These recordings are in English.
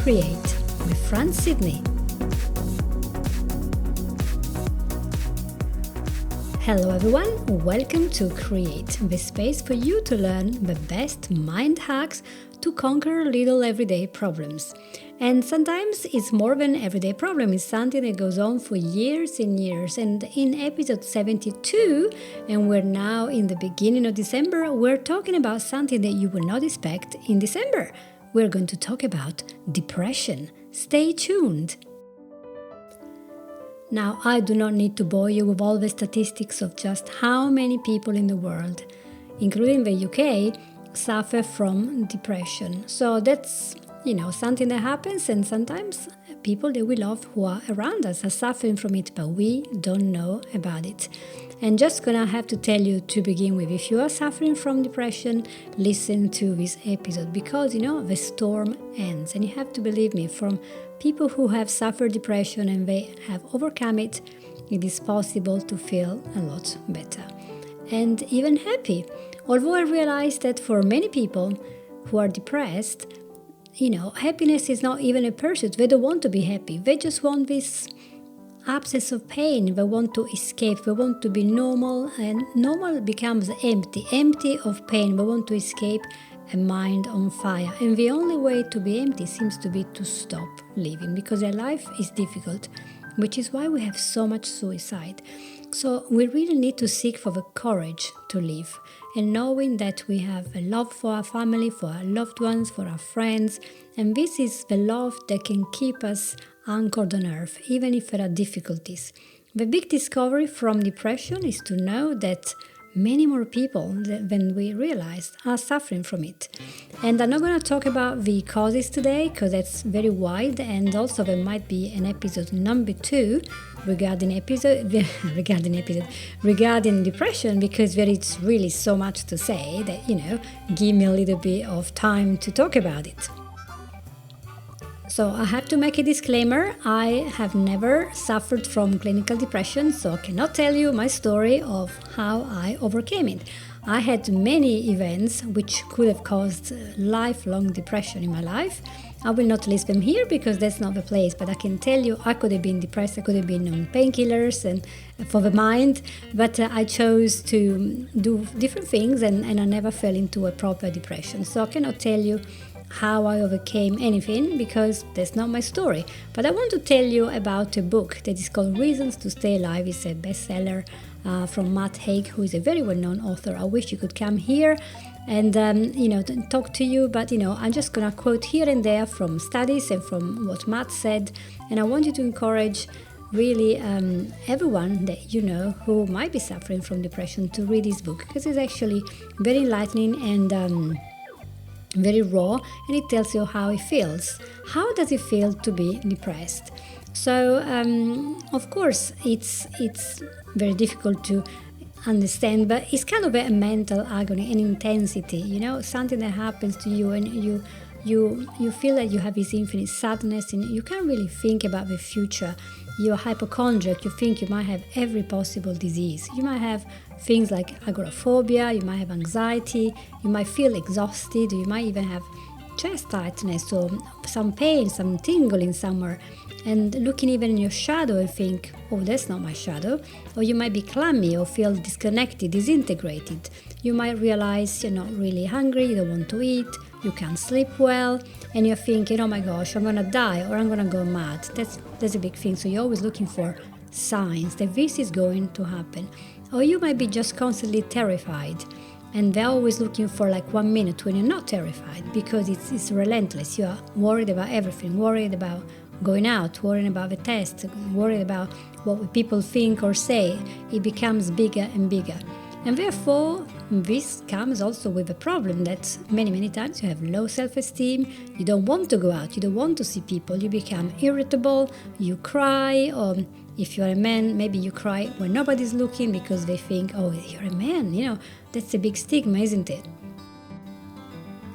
Create with Franz Sidney. Hello everyone, welcome to Create, the space for you to learn the best mind hacks to conquer little everyday problems. And sometimes it's more than an everyday problem, it's something that goes on for years and years. And in episode 72, and we're now in the beginning of December, we're talking about something that you will not expect in December. We're going to talk about depression. Stay tuned. Now, I do not need to bore you with all the statistics of just how many people in the world, including the UK, suffer from depression. So that's, something that happens, and sometimes people that we love who are around us are suffering from it, but we don't know about it. And just gonna have to tell you to begin with, if you are suffering from depression, listen to this episode because the storm ends, and you have to believe me, from people who have suffered depression and they have overcome it, it is possible to feel a lot better and even happy. Although I realize that for many people who are depressed, happiness is not even a pursuit. They don't want to be happy. They just want this absence of pain. They want to escape. They want to be normal, and normal becomes empty of pain. They want to escape a mind on fire. And the only way to be empty seems to be to stop living, because their life is difficult, which is why we have so much suicide. So we really need to seek for the courage to live, and knowing that we have a love for our family, for our loved ones, for our friends, and this is the love that can keep us anchored on earth, even if there are difficulties. The big discovery from depression is to know that many more people than we realized are suffering from it. And I'm not going to talk about the causes today because that's very wide, and also there might be an episode number 2 regarding depression, because there is really so much to say that, give me a little bit of time to talk about it. So I have to make a disclaimer. I have never suffered from clinical depression, so I cannot tell you my story of how I overcame it. I had many events which could have caused lifelong depression in my life. I will not list them here because that's not the place, but I can tell you I could have been depressed, I could have been on painkillers and for the mind, but I chose to do different things and I never fell into a proper depression. So I cannot tell you how I overcame anything because that's not my story. But I want to tell you about a book that is called Reasons to Stay Alive. It's a bestseller from Haig, who is a very well-known author. I wish you could come here and talk to you, but I'm just gonna quote here and there from studies and from what Matt said, and I want you to encourage really everyone that who might be suffering from depression to read this book, because it's actually very enlightening and very raw, and it tells you how it feels. How does it feel to be depressed? So, of course, it's very difficult to understand, but it's kind of a mental agony, an intensity, something that happens to you, and you feel that you have this infinite sadness, and you can't really think about the future. You're hypochondriac, you think you might have every possible disease. You might have things like agoraphobia, you might have anxiety, you might feel exhausted, you might even have chest tightness or some pain, some tingling somewhere, and looking even in your shadow and think, oh, that's not my shadow. Or you might be clammy or feel disconnected, disintegrated. You might realize you're not really hungry, you don't want to eat, you can't sleep well, and you're thinking, oh my gosh, I'm gonna die or I'm gonna go mad. That's a big thing. So you're always looking for signs that this is going to happen. Or you might be just constantly terrified, and they're always looking for like 1 minute when you're not terrified, because it's relentless. You are worried about everything, worried about going out, worried about the test, worried about what people think or say. It becomes bigger and bigger. And therefore, this comes also with a problem that many times you have low self-esteem, you don't want to go out, you don't want to see people, you become irritable, you cry, or if you're a man, maybe you cry when nobody's looking because they think, oh, you're a man, that's a big stigma, isn't it?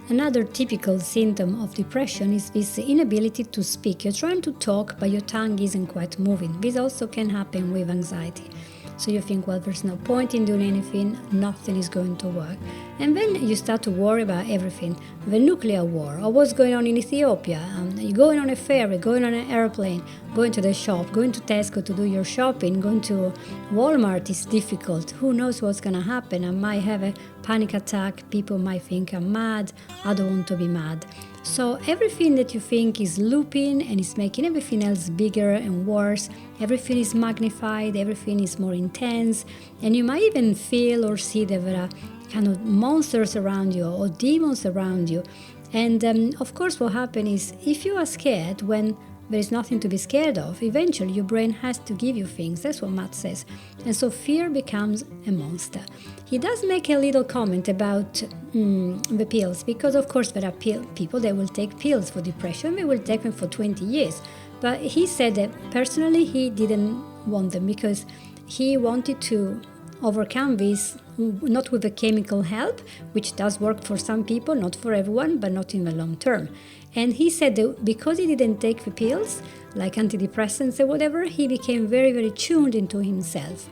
Another typical symptom of depression is this inability to speak. You're trying to talk, but your tongue isn't quite moving. This also can happen with anxiety. So you think, well, there's no point in doing anything, nothing is going to work. And then you start to worry about everything. The nuclear war, or what's going on in Ethiopia. You're going on a ferry, going on an airplane, going to the shop, going to Tesco to do your shopping, going to Walmart is difficult. Who knows what's going to happen? I might have a panic attack. People might think I'm mad. I don't want to be mad. So everything that you think is looping and is making everything else bigger and worse, everything is magnified, everything is more intense, and you might even feel or see that there are kind of monsters around you or demons around you. And of course what happens is, if you are scared when there is nothing to be scared of, eventually your brain has to give you things. That's what Matt says. And so fear becomes a monster. He does make a little comment about the pills, because of course there are people that will take pills for depression. They will take them for 20 years. But he said that personally he didn't want them because he wanted to overcome this, not with a chemical help, which does work for some people, not for everyone, but not in the long term. And he said that because he didn't take the pills, like antidepressants or whatever, he became very, very tuned into himself.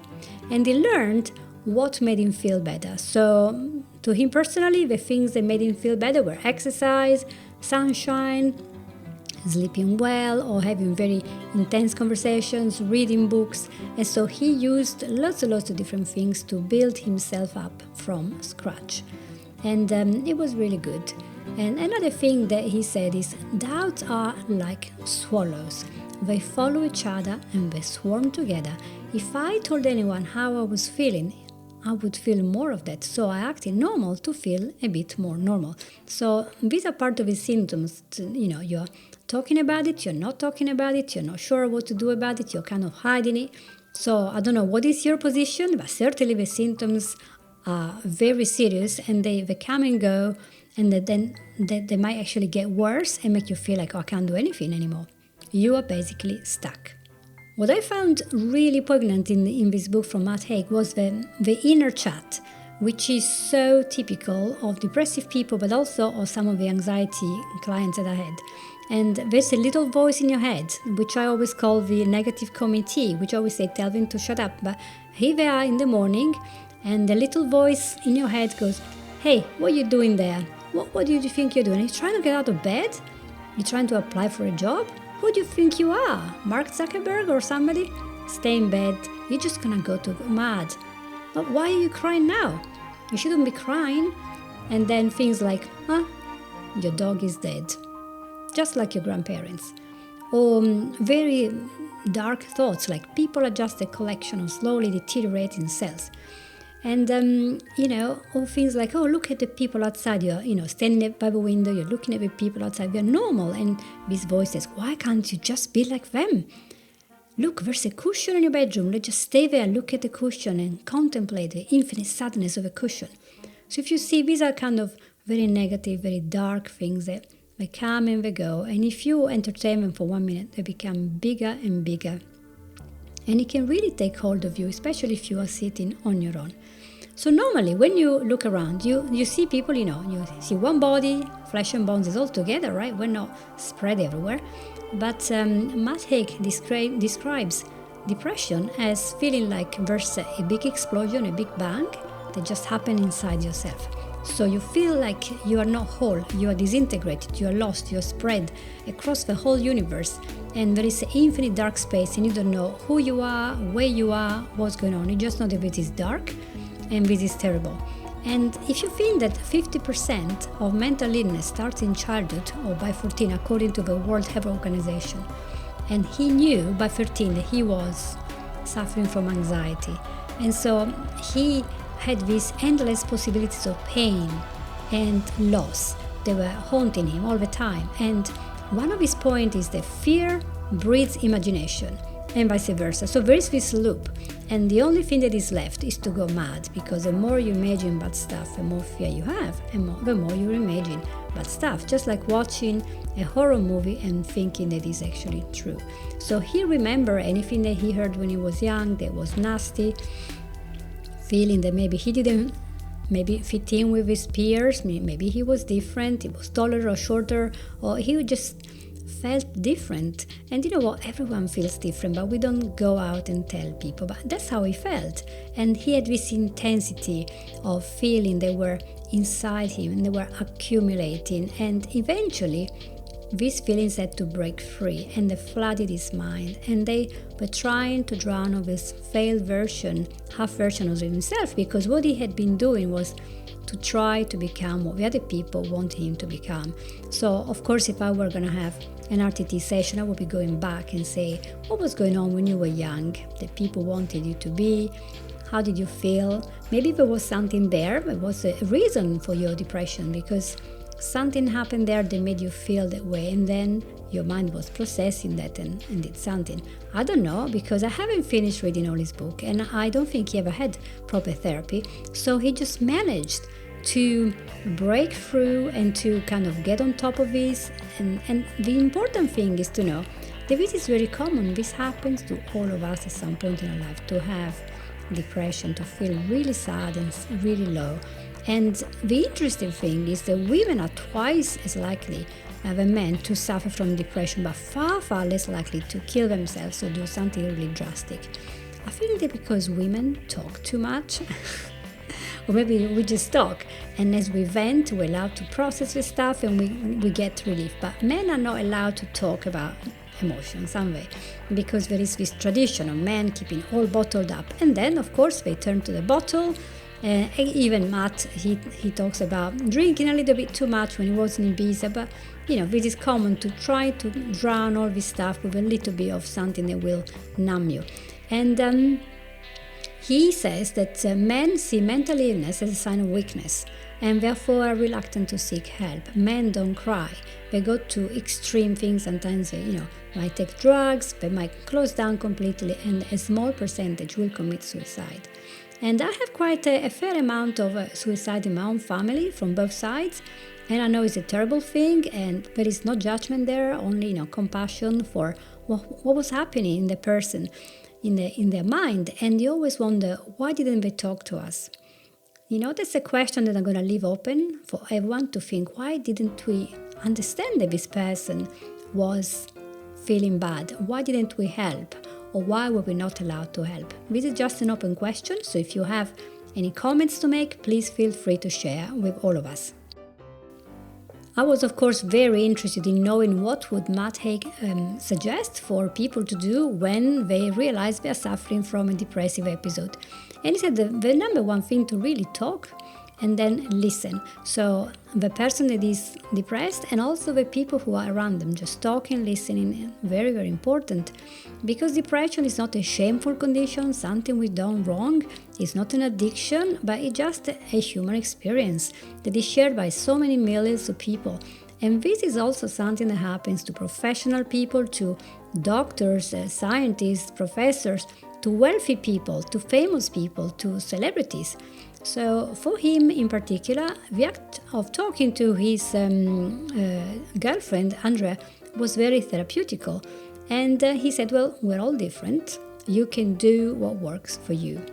And he learned what made him feel better. So to him personally, the things that made him feel better were exercise, sunshine, sleeping well, or having very intense conversations, reading books. And so he used lots and lots of different things to build himself up from scratch. And it was really good. And another thing that he said is, doubts are like swallows. They follow each other and they swarm together. If I told anyone how I was feeling, I would feel more of that. So I acted normal to feel a bit more normal. So these are part of the symptoms. You're talking about it, you're not talking about it, you're not sure what to do about it, you're kind of hiding it. So I don't know what is your position, but certainly the symptoms are very serious, and they come and go, and then they might actually get worse and make you feel like, oh, I can't do anything anymore. You are basically stuck. What I found really poignant in this book from Matt Haig was the inner chat, which is so typical of depressive people, but also of some of the anxiety clients that I had. And there's a little voice in your head, which I always call the negative committee, which I always say, tell them to shut up. But here they are in the morning, and the little voice in your head goes, hey, what are you doing there? What do you think you're doing? Are you trying to get out of bed? You're trying to apply for a job? Who do you think you are? Mark Zuckerberg or somebody? Stay in bed. You're just gonna go to mad. But why are you crying now? You shouldn't be crying. And then things like, your dog is dead. Just like your grandparents. Or very dark thoughts like people are just a collection of slowly deteriorating cells. And, or things like, oh, look at the people outside. You're standing by the window, you're looking at the people outside. They're normal. And this voice says, why can't you just be like them? Look, there's a cushion in your bedroom. Let's just stay there, look at the cushion and contemplate the infinite sadness of a cushion. So if you see, these are kind of very negative, very dark things that they come and they go. And if you entertain them for 1 minute, they become bigger and bigger. And it can really take hold of you, especially if you are sitting on your own. So normally when you look around, you see people, you see one body, flesh and bones is all together, right? We're not spread everywhere. But Matt Haig describes depression as feeling like there's a big explosion, a big bang that just happened inside yourself. So you feel like you are not whole, you are disintegrated, you are lost, you are spread across the whole universe. And there is an infinite dark space and you don't know who you are, where you are, what's going on. You just know that it is dark and this is terrible. And if you think that 50% of mental illness starts in childhood or by 14, according to the World Health Organization, and he knew by 13 that he was suffering from anxiety. And so he had these endless possibilities of pain and loss. They were haunting him all the time. And one of his points is that fear breeds imagination and vice versa. So there is this loop. And the only thing that is left is to go mad, because the more you imagine bad stuff, the more fear you have, and the more you imagine bad stuff. Just like watching a horror movie and thinking that is actually true. So he remembered anything that he heard when he was young that was nasty, feeling that maybe he didn't fit in with his peers, maybe he was different, he was taller or shorter, or he just felt different. And you know what? Everyone feels different, but we don't go out and tell people. But that's how he felt. And he had this intensity of feeling they were inside him and they were accumulating. And eventually, these feelings had to break free, and they flooded his mind, and they were trying to drown out this failed version, half version of himself, because what he had been doing was to try to become what the other people wanted him to become. So, of course, if I were going to have an RTT session, I would be going back and say, what was going on when you were young that people wanted you to be? How did you feel? Maybe there was something there, there was a reason for your depression, because something happened there that made you feel that way, and then your mind was processing that and did something. I don't know, because I haven't finished reading all his book, and I don't think he ever had proper therapy. So he just managed to break through and to kind of get on top of this. And the important thing is to know that this is very common. This happens to all of us at some point in our life, to have depression, to feel really sad and really low. And the interesting thing is that women are twice as likely than men to suffer from depression, but far, far less likely to kill themselves or do something really drastic. I think that because women talk too much, or maybe we just talk, and as we vent, we're allowed to process the stuff and we get relief. But men are not allowed to talk about emotions, aren't they? Because there is this tradition of men keeping all bottled up, and then, of course, they turn to the bottle. Even Matt, he talks about drinking a little bit too much when he was in Ibiza, but you know, this is common to try to drown all this stuff with a little bit of something that will numb you. And he says that men see mental illness as a sign of weakness and therefore are reluctant to seek help. Men don't cry. They go to extreme things. Sometimes they, might take drugs, they might close down completely, and a small percentage will commit suicide. And I have quite a fair amount of suicide in my own family from both sides. And I know it's a terrible thing, and there is no judgment there, only compassion for what was happening in the person, in their mind. And you always wonder, why didn't they talk to us? That's a question that I'm going to leave open for everyone to think. Why didn't we understand that this person was feeling bad? Why didn't we help? Or why were we not allowed to help? This is just an open question, so if you have any comments to make, please feel free to share with all of us. I was, of course, very interested in knowing what would Matt Haig suggest for people to do when they realize they are suffering from a depressive episode. And he said the number one thing to really talk and then listen. So the person that is depressed and also the people who are around them, just talking, listening, very, very important. Because depression is not a shameful condition, something we've done wrong. It's not an addiction, but it's just a human experience that is shared by so many millions of people. And this is also something that happens to professional people, to doctors, scientists, professors, to wealthy people, to famous people, to celebrities. So for him in particular, the act of talking to his girlfriend, Andrea, was very therapeutical. And he said, well, we're all different. You can do what works for you.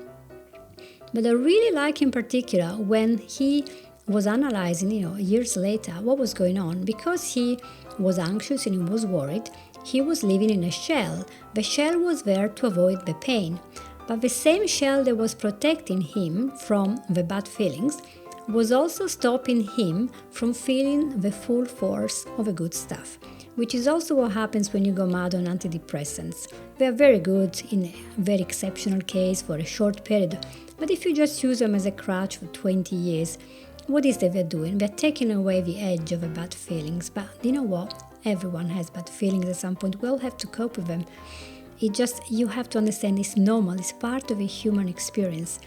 But I really like in particular when he was analyzing, years later, what was going on. Because he was anxious and he was worried, he was living in a shell. The shell was there to avoid the pain. But the same shell that was protecting him from the bad feelings was also stopping him from feeling the full force of the good stuff, which is also what happens when you go mad on antidepressants. They are very good in a very exceptional case for a short period, but if you just use them as a crutch for 20 years, what is that they're doing? They're taking away the edge of the bad feelings. But you know what? Everyone has bad feelings at some point. We all have to cope with them. You have to understand it's normal, it's part of a human experience.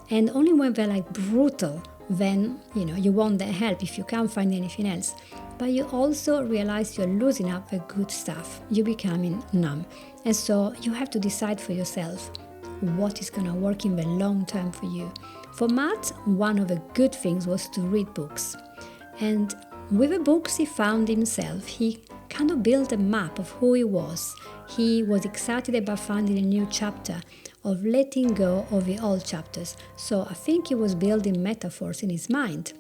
And only when they're brutal, then, you want their help if you can't find anything else. But you also realize you're losing out the good stuff. You're becoming numb. And so you have to decide for yourself what is going to work in the long term for you. For Matt, one of the good things was to read books. And with the books he found himself, he kind of built a map of who he was. He was excited about finding a new chapter, of letting go of the old chapters. So I think he was building metaphors in his mind.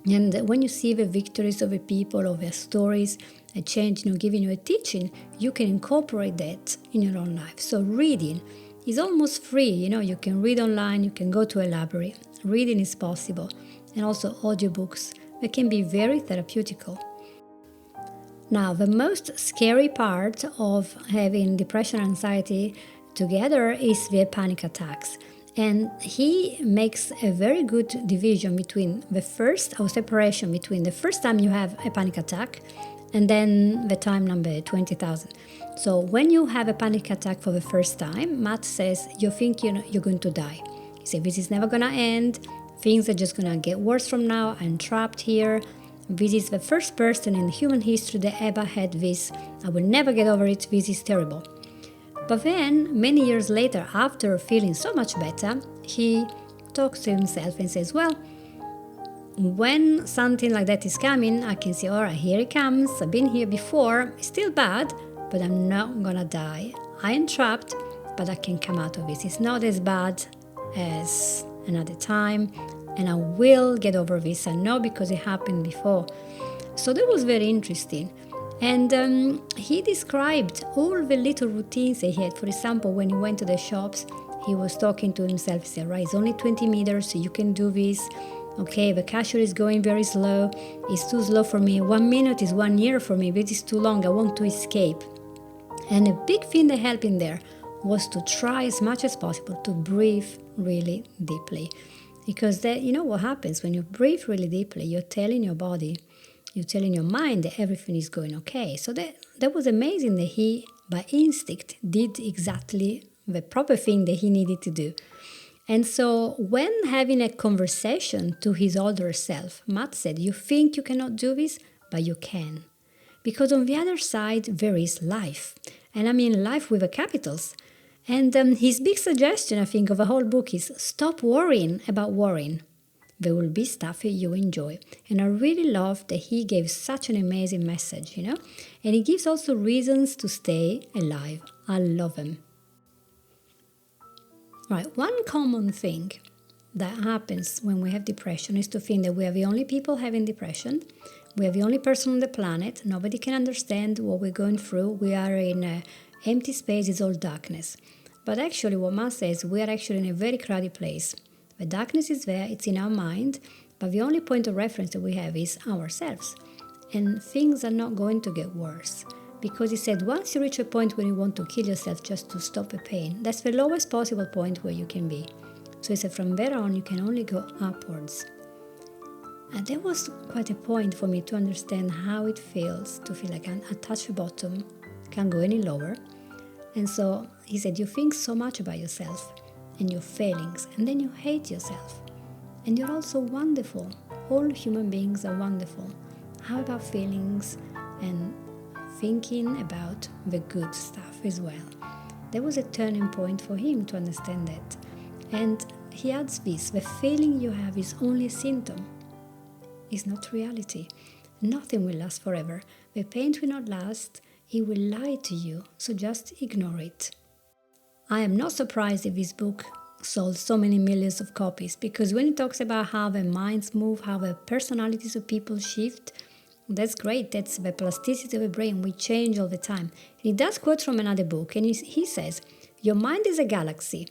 And when you see the victories of the people, of their stories, a change, giving you a teaching, you can incorporate that in your own life. So reading is almost free. You can read online, you can go to a library. Reading is possible. And also audiobooks that can be very therapeutical. Now, the most scary part of having depression and anxiety together is the panic attacks. And he makes a very good division between the first, or separation between the first time you have a panic attack and then the time number 20,000. So when you have a panic attack for the first time, Matt says you think you're going to die. He said, this is never going to end. Things are just going to get worse from now. I'm trapped here. This is the first person in human history that ever had this. I will never get over it. This is terrible. But then, many years later, after feeling so much better, he talks to himself and says, well, when something like that is coming, I can say, all right, here it comes. I've been here before. It's still bad, but I'm not going to die. I am trapped, but I can come out of this. It's not as bad as another time, and I will get over this. I know because it happened before. So that was very interesting. And he described all the little routines he had. For example, when he went to the shops, he was talking to himself. He said, right, it's only 20 meters, so you can do this. Okay, the cashier is going very slow. It's too slow for me. 1 minute is 1 year for me. This is too long. I want to escape. And a big thing that helped him there was to try as much as possible to breathe really deeply. Because that, what happens when you breathe really deeply, you're telling your body, you're telling your mind that everything is going okay. So that was amazing that he, by instinct, did exactly the proper thing that he needed to do. And so when having a conversation to his older self, Matt said, you think you cannot do this, but you can. Because on the other side, there is life. And I mean life with a capitals. And his big suggestion, I think, of the whole book is stop worrying about worrying. There will be stuff that you enjoy. And I really love that he gave such an amazing message, And he gives also reasons to stay alive. I love him. Right, one common thing that happens when we have depression is to think that we are the only people having depression. We are the only person on the planet. Nobody can understand what we're going through. We are in an empty space. It's all darkness. But actually, what Matt says, we are actually in a very crowded place. The darkness is there, it's in our mind, but the only point of reference that we have is ourselves. And things are not going to get worse. Because he said, once you reach a point where you want to kill yourself just to stop the pain, that's the lowest possible point where you can be. So he said, from there on, you can only go upwards. And that was quite a point for me to understand how it feels to feel like I touch the bottom, can't go any lower. And so he said, you think so much about yourself and your failings, and then you hate yourself. And you're also wonderful. All human beings are wonderful. How about feelings and thinking about the good stuff as well? There was a turning point for him to understand that. And he adds this, the feeling you have is only a symptom. It's not reality. Nothing will last forever. The pain will not last. It will lie to you, so just ignore it. I am not surprised if this book sold so many millions of copies, because when it talks about how the minds move, how the personalities of people shift, that's great. That's the plasticity of the brain. We change all the time. He does quote from another book, and he says, your mind is a galaxy.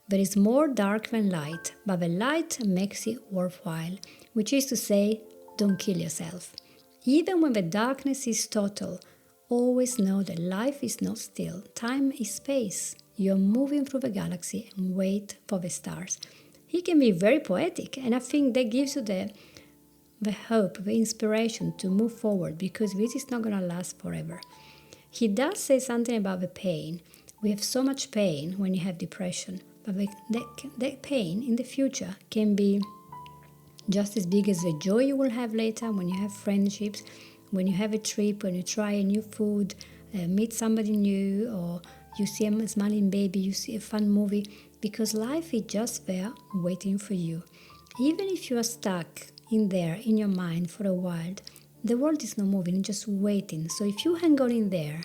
There is more dark than light, but the light makes it worthwhile, which is to say, don't kill yourself. Even when the darkness is total, always know that life is not still. Time is space. You're moving through the galaxy and wait for the stars. He can be very poetic, and I think that gives you the hope, the inspiration to move forward, because this is not going to last forever. He does say something about the pain. We have so much pain when you have depression, but that pain in the future can be just as big as the joy you will have later when you have friendships, when you have a trip, when you try a new food, meet somebody new, or you see a smiling baby, you see a fun movie, because life is just there waiting for you. Even if you are stuck in there, in your mind for a while, the world is not moving, it's just waiting. So if you hang on in there,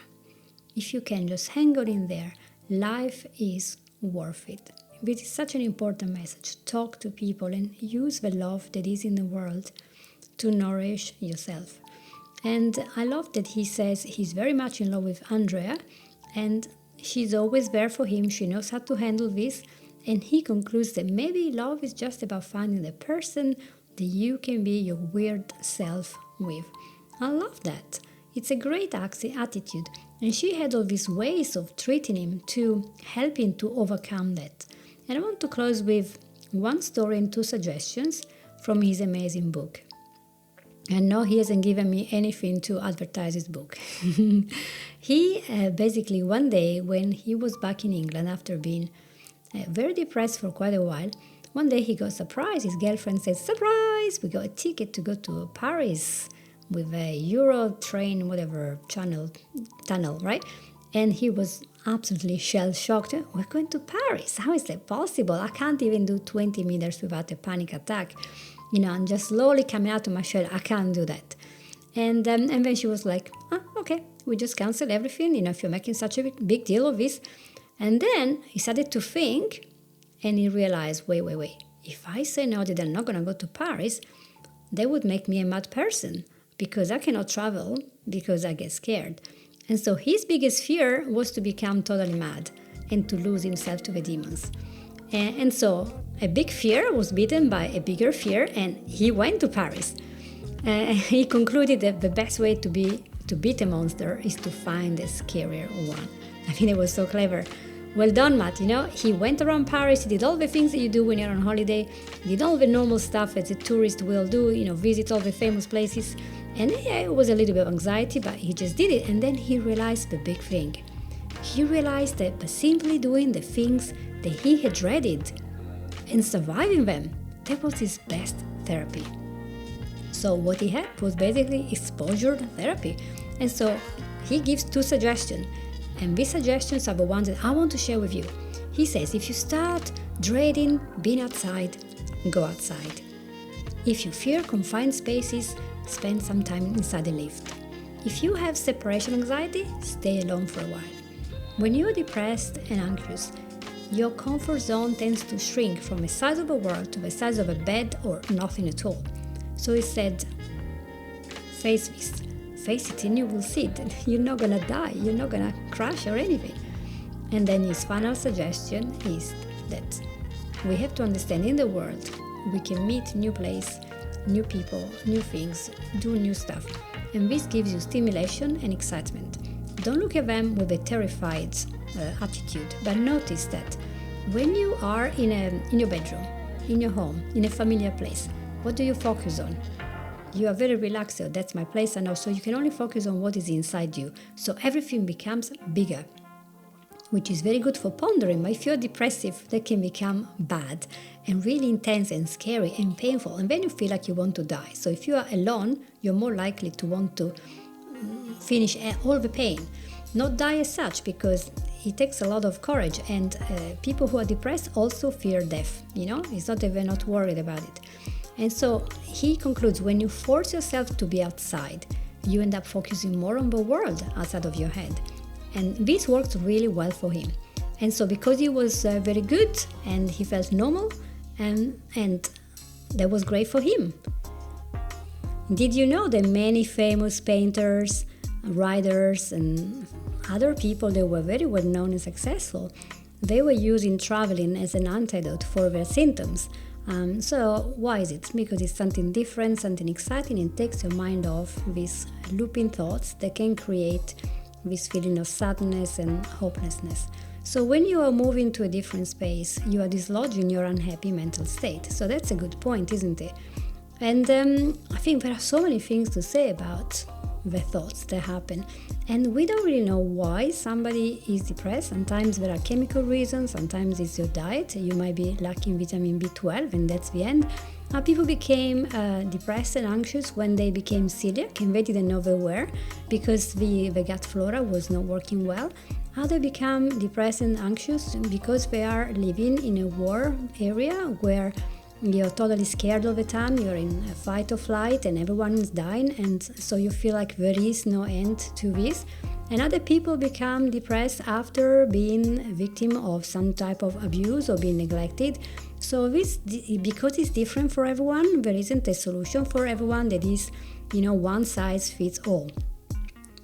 if you can just hang on in there, life is worth it. This is such an important message. Talk to people and use the love that is in the world to nourish yourself. And I love that he says he's very much in love with Andrea and she's always there for him. She knows how to handle this. And he concludes that maybe love is just about finding the person that you can be your weird self with. I love that. It's a great attitude. And she had all these ways of treating him to help him to overcome that. And I want to close with one story and two suggestions from his amazing book. And no, he hasn't given me anything to advertise his book. He basically one day when he was back in England after being very depressed for quite a while, one day he got surprised. His girlfriend said, "Surprise! We got a ticket to go to Paris with a Euro train, whatever, tunnel, right?" And he was absolutely shell-shocked. "We're going to Paris. How is that possible? I can't even do 20 meters without a panic attack. I'm just slowly coming out of my shell. I can't do that." And then she was like, "Okay, we just cancel everything, if you're making such a big deal of this." And then he started to think, and he realized, wait. If I say no that I'm not going to go to Paris, that would make me a mad person because I cannot travel because I get scared. And so his biggest fear was to become totally mad and to lose himself to the demons. And so a big fear was beaten by a bigger fear, and he went to Paris. He concluded that the best way to beat a monster is to find a scarier one. I think it was so clever. Well done, Matt. He went around Paris, he did all the things that you do when you're on holiday, did all the normal stuff that a tourist will do, visit all the famous places. And yeah, it was a little bit of anxiety, but he just did it. And then he realized the big thing. He realized that by simply doing the things that he had dreaded and surviving them, that was his best therapy. So what he had was basically exposure therapy. And so he gives two suggestions. And these suggestions are the ones that I want to share with you. He says, if you start dreading being outside, go outside. If you fear confined spaces, spend some time inside the lift. If you have separation anxiety, stay alone for a while. When you're depressed and anxious, your comfort zone tends to shrink from the size of a world to the size of a bed or nothing at all. So he said, face this. Face it and you will see that you're not gonna die, you're not gonna crash or anything. And then his final suggestion is that we have to understand in the world we can meet new place, new people, new things, do new stuff. And this gives you stimulation and excitement. Don't look at them with a terrified attitude, but notice that when you are in your bedroom, in your home, in a familiar place, what do you focus on? You are very relaxed, so that's my place, I know. So you can only focus on what is inside you. So everything becomes bigger, which is very good for pondering. But if you're depressive, that can become bad and really intense and scary and painful. And then you feel like you want to die. So if you are alone, you're more likely to want to finish all the pain. Not die as such, because it takes a lot of courage. And people who are depressed also fear death. It's not that they're not worried about it. And so he concludes, when you force yourself to be outside, you end up focusing more on the world outside of your head. And this worked really well for him. And so because he was very good and he felt normal, and that was great for him. Did you know that many famous painters, writers, and other people that were very well known and successful, they were using traveling as an antidote for their symptoms? So why is it? Because it's something different, something exciting, and takes your mind off these looping thoughts that can create this feeling of sadness and hopelessness. So when you are moving to a different space, you are dislodging your unhappy mental state. So that's a good point, isn't it? And I think there are so many things to say about the thoughts that happen. And we don't really know why somebody is depressed. Sometimes there are chemical reasons, sometimes it's your diet. You might be lacking vitamin B12 and that's the end. People became depressed and anxious when they became celiac and they didn't know they were, because the gut flora was not working well. Others become depressed and anxious because they are living in a war area where you're totally scared all the time, you're in a fight or flight and everyone is dying, and so you feel like there is no end to this. And other people become depressed after being a victim of some type of abuse or being neglected. So this, because it's different for everyone, there isn't a solution for everyone that is one size fits all.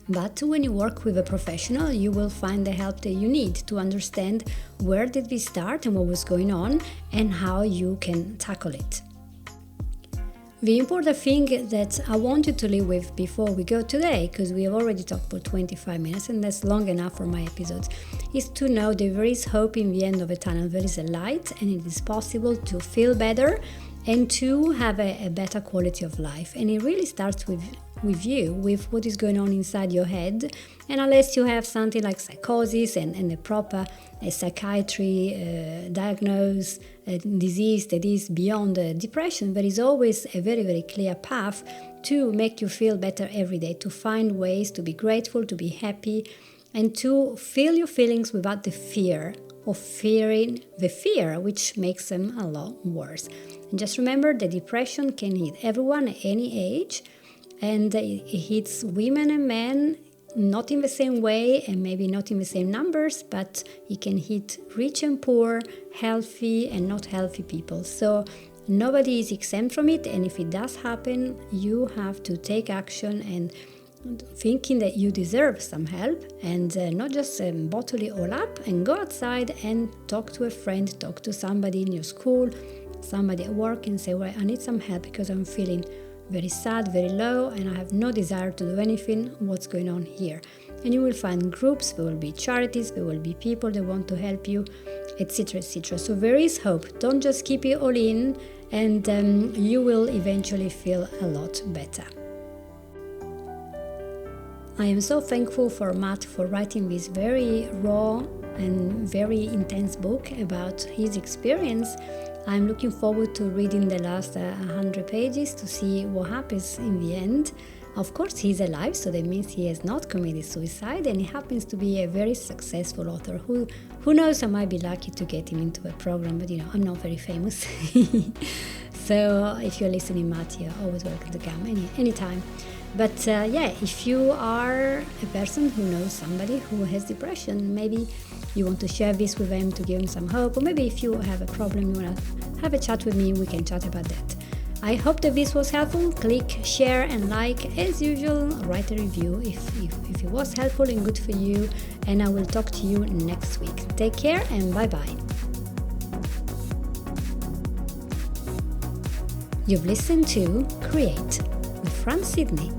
But when you work with a professional, you will find the help that you need to understand where did we start and what was going on and how you can tackle it. The important thing that I want you to leave with before we go today, because we have already talked for 25 minutes and that's long enough for my episodes, is to know that there is hope in the end of a tunnel. There is a light and it is possible to feel better and to have a better quality of life. And it really starts with you, with what is going on inside your head. And unless you have something like psychosis and a proper psychiatry diagnose, a disease that is beyond depression, there is always a very, very clear path to make you feel better every day, to find ways to be grateful, to be happy, and to feel your feelings without the fear of fearing the fear, which makes them a lot worse. And just remember that depression can hit everyone at any age, and it hits women and men not in the same way and maybe not in the same numbers, but it can hit rich and poor, healthy and not healthy people. So nobody is exempt from it, and if it does happen, you have to take action and thinking that you deserve some help, and not just bottle it all up, and go outside and talk to a friend, talk to somebody in your school, somebody at work, and say, well, I need some help because I'm feeling very sad, very low, and I have no desire to do anything. What's going on here? And you will find groups, there will be charities, there will be people that want to help you, etc., etc. So there is hope. Don't just keep it all in, and you will eventually feel a lot better. I am so thankful for Matt for writing this very raw and very intense book about his experience. I'm looking forward to reading the last 100 pages to see what happens in the end. Of course, he's alive, so that means he has not committed suicide, and he happens to be a very successful author. Who knows, I might be lucky to get him into a program, but I'm not very famous. So if you're listening, Matt, you're always welcome to come anytime. But if you are a person who knows somebody who has depression, maybe you want to share this with them to give them some hope, or maybe if you have a problem, you want to have a chat with me, we can chat about that. I hope that this was helpful. Click, share and like as usual. Write a review if it was helpful and good for you, and I will talk to you next week. Take care and bye-bye. You've listened to Create with Franz Sidney.